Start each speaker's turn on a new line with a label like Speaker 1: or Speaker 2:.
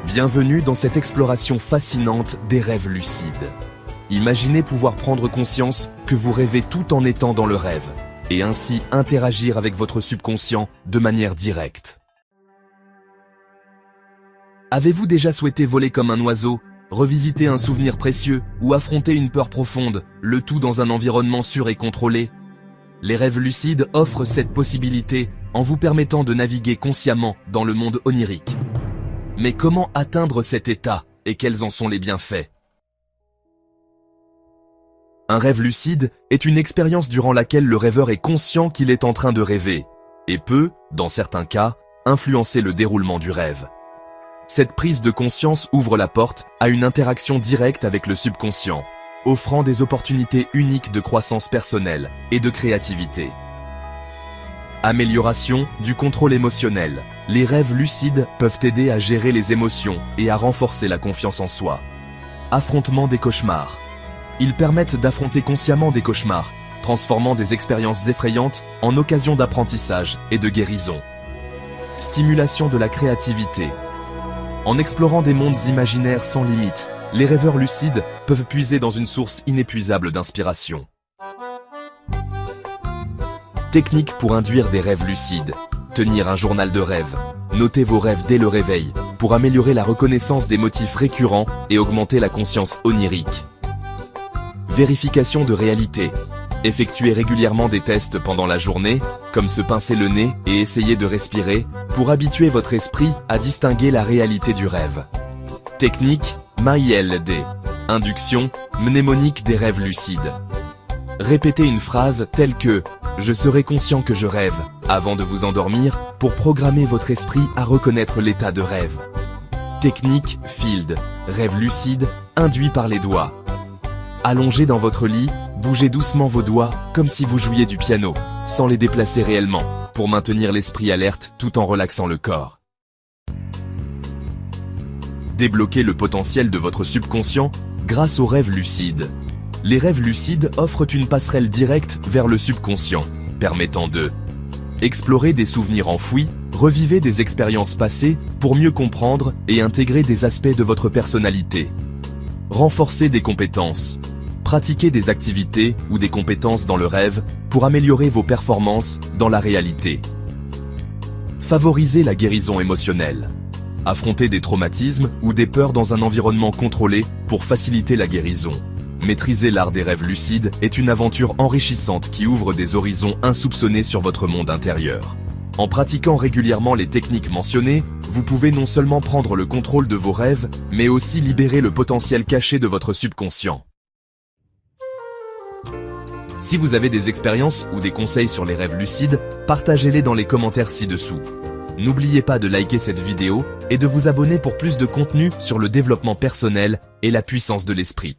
Speaker 1: Bienvenue dans cette exploration fascinante des rêves lucides. Imaginez pouvoir prendre conscience que vous rêvez tout en étant dans le rêve, et ainsi interagir avec votre subconscient de manière directe. Avez-vous déjà souhaité voler comme un oiseau, revisiter un souvenir précieux ou affronter une peur profonde, le tout dans un environnement sûr et contrôlé? Les rêves lucides offrent cette possibilité en vous permettant de naviguer consciemment dans le monde onirique. Mais comment atteindre cet état et quels en sont les bienfaits? Un rêve lucide est une expérience durant laquelle le rêveur est conscient qu'il est en train de rêver et peut, dans certains cas, influencer le déroulement du rêve. Cette prise de conscience ouvre la porte à une interaction directe avec le subconscient, offrant des opportunités uniques de croissance personnelle et de créativité. Amélioration du contrôle émotionnel. Les rêves lucides peuvent aider à gérer les émotions et à renforcer la confiance en soi. Affrontement des cauchemars. Ils permettent d'affronter consciemment des cauchemars, transformant des expériences effrayantes en occasions d'apprentissage et de guérison. Stimulation de la créativité. En explorant des mondes imaginaires sans limite, les rêveurs lucides peuvent puiser dans une source inépuisable d'inspiration. Technique pour induire des rêves lucides. Tenir un journal de rêve. Notez vos rêves dès le réveil pour améliorer la reconnaissance des motifs récurrents et augmenter la conscience onirique. Vérification de réalité. Effectuez régulièrement des tests pendant la journée, comme se pincer le nez et essayer de respirer, pour habituer votre esprit à distinguer la réalité du rêve. Technique MyLD. Induction mnémonique des rêves lucides. Répétez une phrase telle que « Je serai conscient que je rêve » avant de vous endormir pour programmer votre esprit à reconnaître l'état de rêve. Technique Field. Rêve lucide induit par les doigts. Allongé dans votre lit, bougez doucement vos doigts comme si vous jouiez du piano, sans les déplacer réellement, pour maintenir l'esprit alerte tout en relaxant le corps. Débloquez le potentiel de votre subconscient grâce aux rêves lucides. Les rêves lucides offrent une passerelle directe vers le subconscient, permettant de explorer des souvenirs enfouis, revivez des expériences passées pour mieux comprendre et intégrer des aspects de votre personnalité. Renforcer des compétences. Pratiquez des activités ou des compétences dans le rêve pour améliorer vos performances dans la réalité. Favorisez la guérison émotionnelle. Affrontez des traumatismes ou des peurs dans un environnement contrôlé pour faciliter la guérison. Maîtriser l'art des rêves lucides est une aventure enrichissante qui ouvre des horizons insoupçonnés sur votre monde intérieur. En pratiquant régulièrement les techniques mentionnées, vous pouvez non seulement prendre le contrôle de vos rêves, mais aussi libérer le potentiel caché de votre subconscient. Si vous avez des expériences ou des conseils sur les rêves lucides, partagez-les dans les commentaires ci-dessous. N'oubliez pas de liker cette vidéo et de vous abonner pour plus de contenu sur le développement personnel et la puissance de l'esprit.